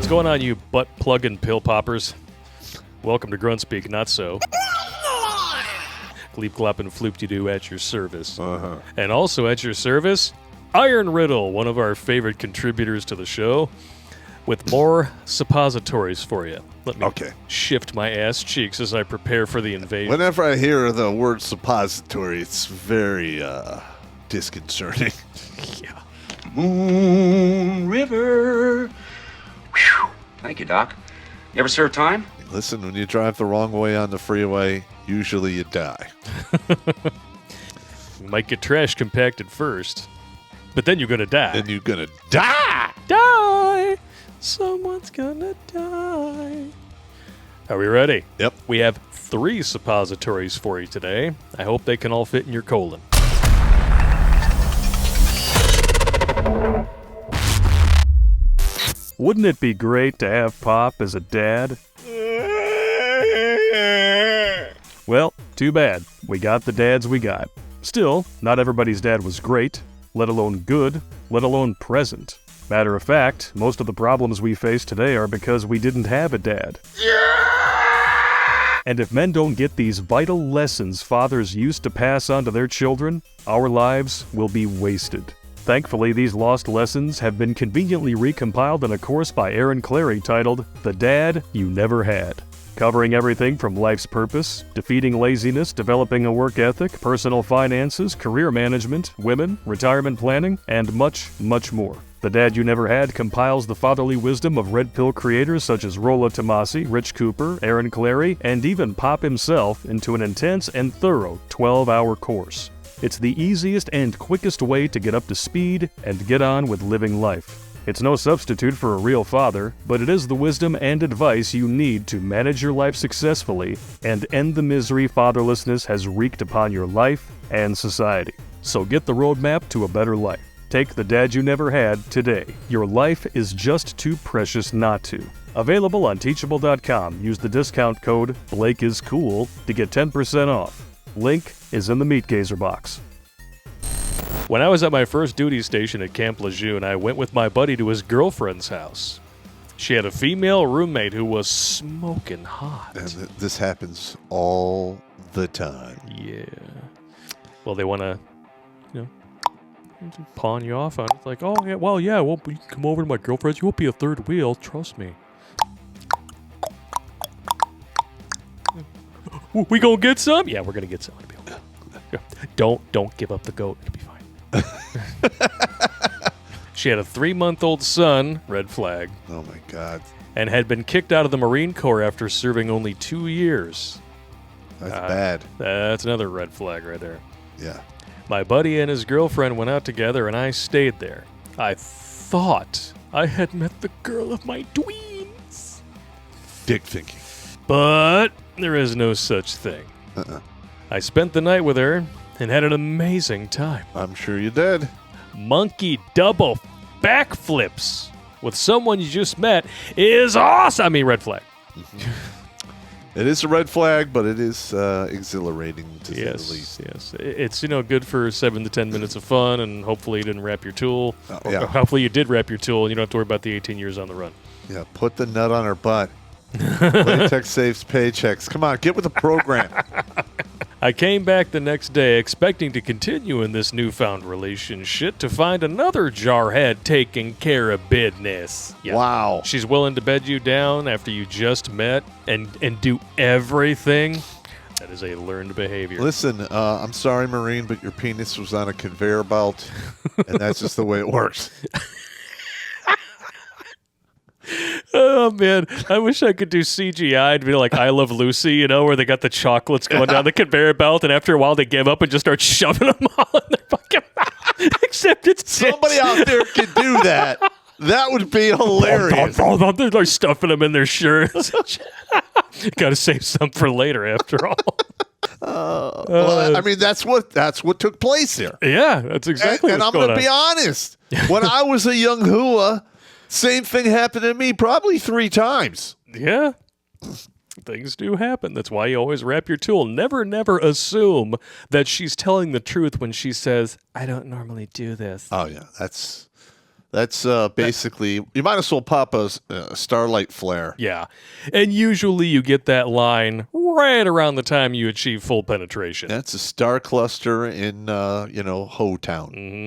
going on, you butt-plugging pill poppers? Welcome to Grunt Speak, not so. Gleep, glop, and floop-de-doo at your service. And also at your service, Iron Riddle, one of our favorite contributors to the show, with more suppositories for you. Let me shift my ass cheeks as I prepare for the invasion. Whenever I hear the word suppository, it's very disconcerting. Yeah. Moon River. Whew. Thank you, Doc. You ever serve time? Listen, when you drive the wrong way on the freeway, usually you die. You might get trash compacted first, but then you're going to die. Then you're going to die! Die! Someone's gonna die. Are we ready? Yep. We have 3 suppositories for you today. I hope they can all fit in your colon. Wouldn't it be great to have Popp as a dad? Well, too bad. We got the dads we got. Still, not everybody's dad was great, let alone good, let alone present. Matter of fact, most of the problems we face today are because we didn't have a dad. Yeah! And if men don't get these vital lessons fathers used to pass on to their children, our lives will be wasted. Thankfully, these lost lessons have been conveniently recompiled in a course by Clarey titled, The Dad You Never Had, covering everything from life's purpose, defeating laziness, developing a work ethic, personal finances, career management, women, retirement planning, and much, much more. The Dad You Never Had compiles the fatherly wisdom of Red Pill creators such as Rolla Tomasi, Rich Cooper, Clarey, and even Popp himself into an intense and thorough 12-hour course. It's the easiest and quickest way to get up to speed and get on with living life. It's no substitute for a real father, but it is the wisdom and advice you need to manage your life successfully and end the misery fatherlessness has wreaked upon your life and society. So get the roadmap to a better life. Take The Dad You Never Had today. Your life is just too precious not to. Available on Teachable.com. Use the discount code BlakeIsCool to get 10% off. Link is in the Meat Gazer box. When I was at my first duty station at Camp Lejeune, I went with my buddy to his girlfriend's house. She had a female roommate who was smoking hot. And this happens all the time. Yeah. Well, they want to, pawn you off on it. It's like, oh, yeah, well, you can come over to my girlfriend's. You won't be a third wheel. Trust me. We gonna get some? Yeah, we're gonna get some. It'll be okay. Don't give up the goat. It'll be fine. She had a 3-month-old son, red flag. Oh, my God. And had been kicked out of the Marine Corps after serving only 2 years. That's bad. That's another red flag right there. Yeah. My buddy and his girlfriend went out together, and I stayed there. I thought I had met the girl of my dreams. Dick thinking. But there is no such thing. I spent the night with her and had an amazing time. I'm sure you did. Monkey double backflips with someone you just met is awesome. I mean, red flag. It is a red flag, but it is exhilarating to say the least. Yes, it's good for 7 to 10 minutes of fun, and hopefully you didn't wrap your tool. Yeah. Or hopefully you did wrap your tool, and you don't have to worry about the 18 years on the run. Yeah, put the nut on her butt. Latex saves paychecks. Come on, get with the program. I came back the next day expecting to continue in this newfound relationship to find another jarhead taking care of business. Yeah. Wow. She's willing to bed you down after you just met and do everything. That is a learned behavior. Listen, I'm sorry, Marine, but your penis was on a conveyor belt, and that's just the way it works. Oh, man. I wish I could do CGI and be like I Love Lucy, where they got the chocolates going down the conveyor belt, and after a while they give up and just start shoving them all in their fucking mouth. Except it's somebody out there could do that. That would be hilarious. They're stuffing them in their shirts. Got to save some for later, after all. Well, I mean, that's what took place here. Yeah, that's exactly and what's I'm going going to be honest. When I was a young hua, same thing happened to me probably 3 times. Yeah. Things do happen. That's why you always wrap your tool. Never assume that she's telling the truth when she says, I don't normally do this. Oh, yeah. That's That's basically, you might as well pop a starlight flare. Yeah. And usually you get that line right around the time you achieve full penetration. That's a star cluster in, Ho Town. Mm-hmm.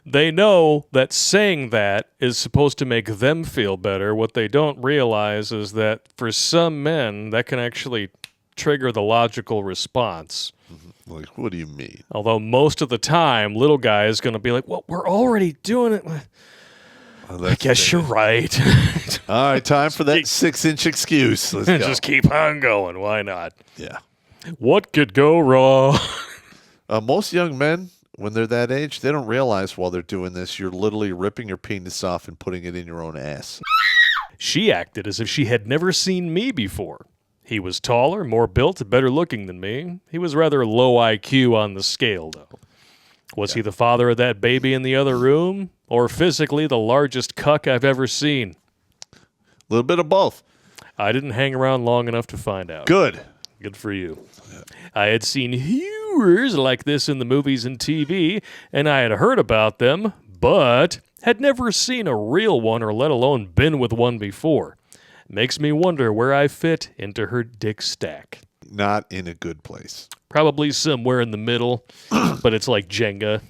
They know that saying that is supposed to make them feel better. What they don't realize is that for some men, that can actually trigger the logical response. Mm-hmm. Like, what do you mean? Although most of the time, little guy is going to be like, well, we're already doing it. Well, I guess you're right. All right, time for that 6-inch excuse. Let's go. Just keep on going. Why not? Yeah. What could go wrong? Most young men, when they're that age, they don't realize while they're doing this, you're literally ripping your penis off and putting it in your own ass. She acted as if she had never seen me before. He was taller, more built, better looking than me. He was rather low IQ on the scale, though. Was he the father of that baby in the other room? Or physically the largest cuck I've ever seen? A little bit of both. I didn't hang around long enough to find out. Good for you. I had seen hewers like this in the movies and TV, and I had heard about them, but had never seen a real one or let alone been with one before. Makes me wonder where I fit into her dick stack. Not in a good place. Probably somewhere in the middle, but it's like Jenga.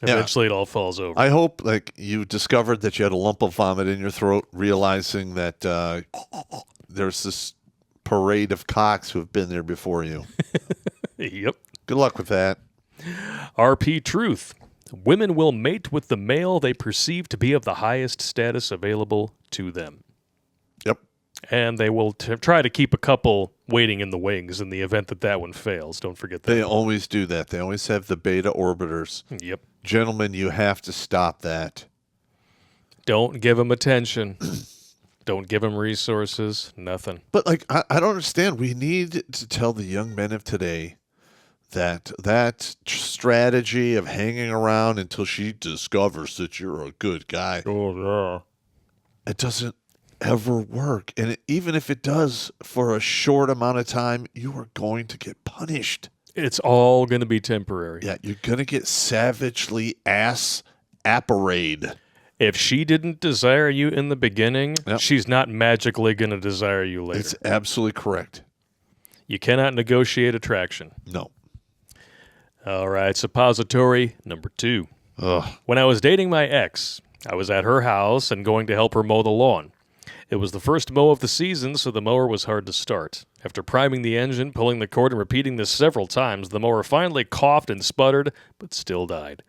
Eventually it all falls over. I hope you discovered that you had a lump of vomit in your throat, realizing that there's this parade of cocks who have been there before you. Yep. Good luck with that. RP Truth. Women will mate with the male they perceive to be of the highest status available to them. Yep. And they will try to keep a couple waiting in the wings in the event that one fails. Don't forget that. They always do that. They always have the beta orbiters. Yep. Gentlemen, you have to stop that. Don't give them attention. Don't give them resources. Nothing. But I don't understand. We need to tell the young men of today that strategy of hanging around until she discovers that you're a good guy. Oh, yeah. It doesn't ever work. And even if it does for a short amount of time, you are going to get punished. It's all going to be temporary. Yeah, you're going to get savagely ass-apparayed. If she didn't desire you in the beginning, she's not magically going to desire you later. It's absolutely correct. You cannot negotiate attraction. No. All right, suppository number 2. Ugh. When I was dating my ex, I was at her house and going to help her mow the lawn. It was the first mow of the season, so the mower was hard to start. After priming the engine, pulling the cord, and repeating this several times, the mower finally coughed and sputtered, but still died.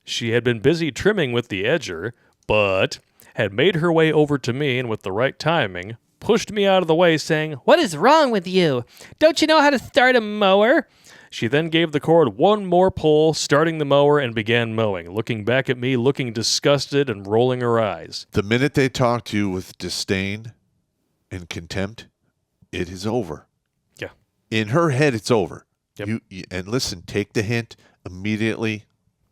She had been busy trimming with the edger, but had made her way over to me and with the right timing, pushed me out of the way saying, "What is wrong with you? Don't you know how to start a mower?" She then gave the cord one more pull, starting the mower, and began mowing, looking back at me, looking disgusted and rolling her eyes. The minute they talk to you with disdain and contempt, it is over. Yeah. In her head, it's over. Yep. And listen, take the hint, immediately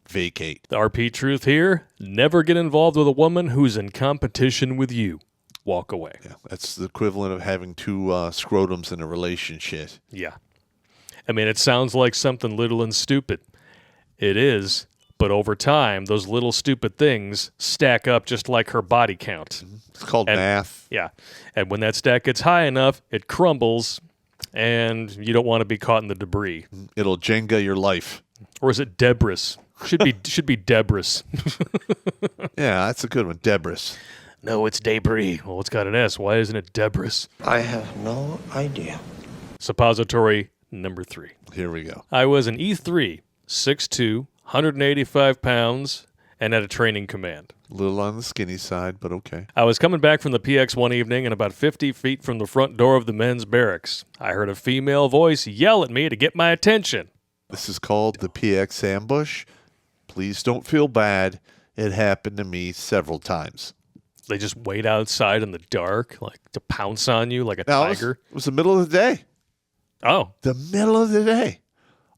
vacate. The RP truth here, never get involved with a woman who's in competition with you. Walk away. Yeah, that's the equivalent of having two scrotums in a relationship. Yeah. I mean, it sounds like something little and stupid. It is, but over time, those little stupid things stack up just like her body count. It's called math. Yeah. And when that stack gets high enough, it crumbles, and you don't want to be caught in the debris. It'll Jenga your life. Or is it debris? Should be debris. Yeah, that's a good one. Debris. No, it's debris. Well, it's got an S. Why isn't it debris? I have no idea. Suppository number 3. Here we go. I was an E3, 6'2", 185 pounds, and at a training command. A little on the skinny side, but okay. I was coming back from the PX one evening, and about 50 feet from the front door of the men's barracks, I heard a female voice yell at me to get my attention. This is called the PX ambush. Please don't feel bad. It happened to me several times. They just wait outside in the dark, like to pounce on you like a tiger. It was the middle of the day. Oh. The middle of the day.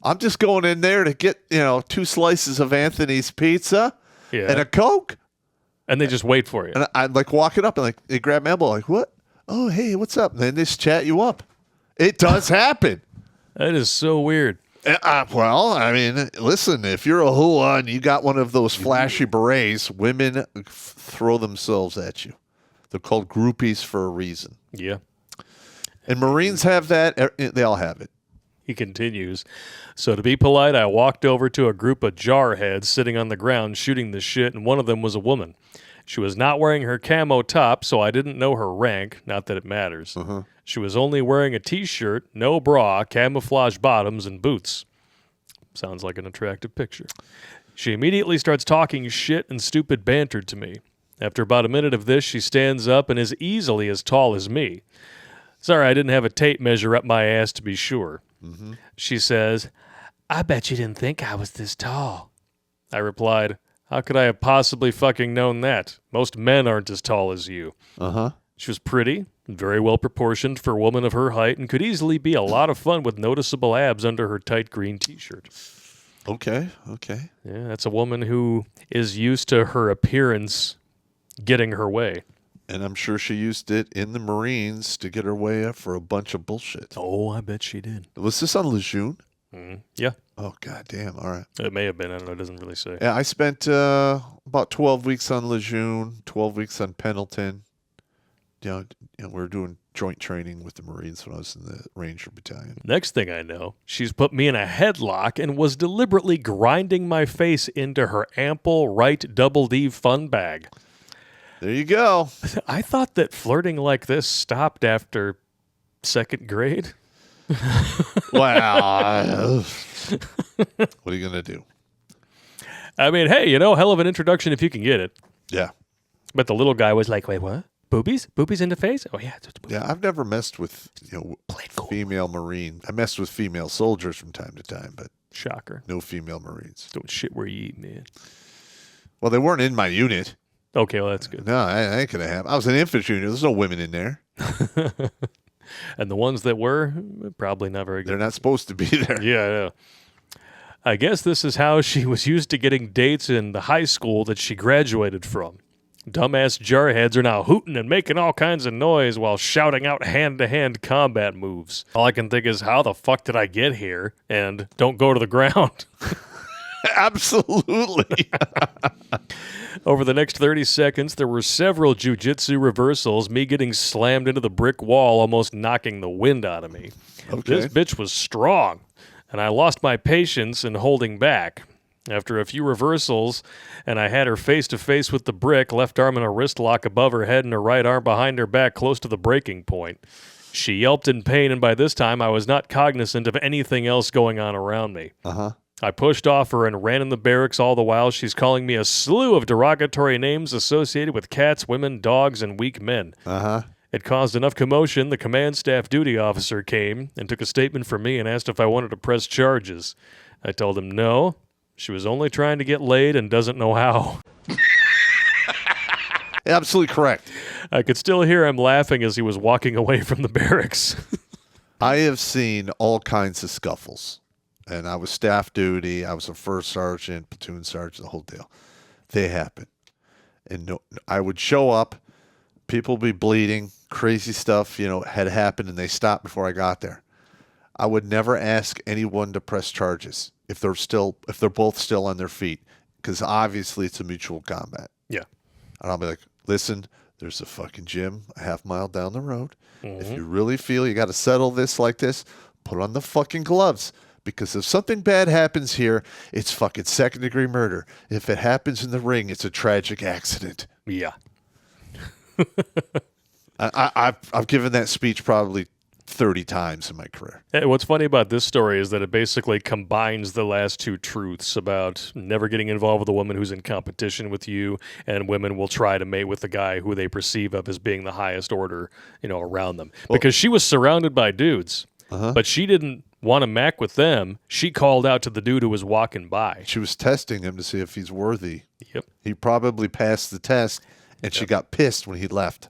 I'm just going in there to get, 2 slices of Anthony's pizza and a Coke. And they just wait for you. And I'm like walking up and they grab my elbow like, what? Oh, hey, what's up? And then they just chat you up. It does happen. That is so weird. Well, I mean, listen, if you're a hua and you got one of those flashy berets, women throw themselves at you. They're called groupies for a reason. Yeah. And Marines have that. They all have it. He continues, so to be polite, I walked over to a group of jarheads sitting on the ground shooting the shit, and one of them was a woman. She was not wearing her camo top, so I didn't know her rank, not that it matters. She was only wearing a t-shirt, no bra, camouflage bottoms, and boots. Sounds like an attractive picture. She immediately starts talking shit and stupid banter to me. After about a minute of this, she stands up and is easily as tall as me. Sorry, I didn't have a tape measure up my ass to be sure. She says, I bet you didn't think I was this tall. I replied, how could I have possibly fucking known that? Most men aren't as tall as you. She was pretty, very well proportioned for a woman of her height, and could easily be a lot of fun with noticeable abs under her tight green t-shirt. Okay. Yeah, that's a woman who is used to her appearance getting her way. And I'm sure she used it in the Marines to get her way up for a bunch of bullshit. Oh, I bet she did. Was this on Lejeune? Yeah. Oh, goddamn. All right. It may have been. I don't know. It doesn't really say. Yeah, I spent about 12 weeks on Lejeune, 12 weeks on Pendleton. You know, we were doing joint training with the Marines when I was in the Ranger Battalion. Next thing I know, she's put me in a headlock and was deliberately grinding my face into her ample right double D fun bag. There you go. I thought that flirting like this stopped after second grade. Wow. What are you going to do? I mean, hey, hell of an introduction if you can get it. Yeah. But the little guy was like, wait, what? Boobies? Boobies in the face? Oh, yeah. It's boobies. Yeah, I've never messed with Cool. female Marine. I messed with female soldiers from time to time, but Shocker. no female Marines. Don't shit where you eat, man. Well, they weren't in my unit. Okay, well, that's good. No, I ain't going to have. I was an infantry unit. There's no women in there. And the ones that were, probably not very good. They're not supposed to be there. Yeah. I guess this is how she was used to getting dates in the high school that she graduated from. Dumbass jarheads are now hooting and making all kinds of noise while shouting out hand-to-hand combat moves. All I can think is, how the fuck did I get here? And don't go to the ground. Absolutely. Over the next 30 seconds, there were several jiu-jitsu reversals, me getting slammed into the brick wall, almost knocking the wind out of me. Okay. This bitch was strong, and I lost my patience in holding back. After a few reversals, and I had her face-to-face with the brick, left arm in a wrist lock above her head and her right arm behind her back close to the breaking point. She yelped in pain, and by this time I was not cognizant of anything else going on around me. I pushed off her and ran in the barracks, all the while she's calling me a slew of derogatory names associated with cats, women, dogs, and weak men. It caused enough commotion, the command staff duty officer came and took a statement from me and asked if I wanted to press charges. I told him no. She was only trying to get laid and doesn't know how. Absolutely correct. I could still hear him laughing as he was walking away from the barracks. I have seen all kinds of scuffles. And I was staff duty. I was a first sergeant, platoon sergeant, the whole deal. They happen. And I would show up. People would be bleeding. Crazy stuff, had happened, and they stopped before I got there. I would never ask anyone to press charges if they're both still on their feet, because obviously it's a mutual combat. Yeah. And I'll be like, listen, there's a fucking gym a half mile down the road. If you really feel you got to settle this like this, put on the fucking gloves. Because if something bad happens here, it's fucking second-degree murder. If it happens in the ring, it's a tragic accident. Yeah. I've given that speech probably 30 times in my career. And what's funny about this story is that it basically combines the last two truths about never getting involved with a woman who's in competition with you, and women will try to mate with the guy who they perceive of as being the highest order, around them. Because she was surrounded by dudes, but she didn't want to mac with them. She called out to the dude who was walking by. She was testing him to see if he's worthy. Yep. He probably passed the test, and she got pissed when he left.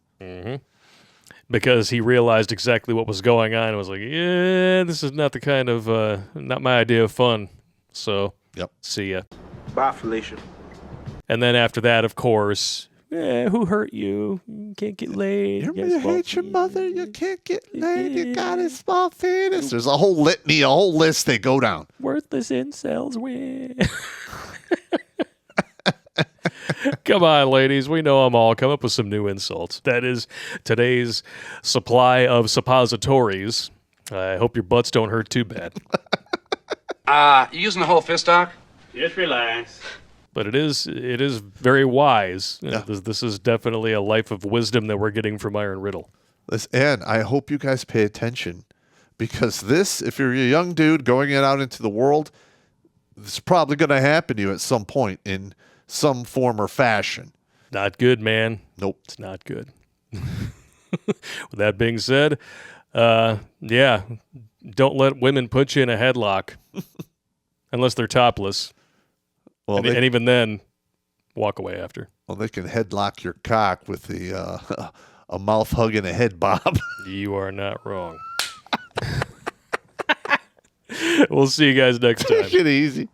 Because he realized exactly what was going on and was like, yeah, this is not the kind of, not my idea of fun. So, Yep. see ya. Bye, Felicia. And then after that, of course, Who hurt you? You can't get laid. You hate your mother. You can't get laid. You got a small penis. There's a whole litany, a whole list they go down. Worthless incels win. Come on, ladies. We know them all. Come up with some new insults. That is today's supply of suppositories. I hope your butts don't hurt too bad. You using the whole fist, Doc? Just relax. But it is very wise. Yeah. This is definitely a life of wisdom that we're getting from Iron Riddle. And I hope you guys pay attention because this, if you're a young dude going out into the world, it's probably going to happen to you at some point in some form or fashion. Not good, man. Nope. It's not good. With that being said, yeah, don't let women put you in a headlock unless they're topless. Well, and even then, walk away after. Well, they can headlock your cock with the a mouth hug and a head bob. You are not wrong. We'll see you guys next time. Take it easy.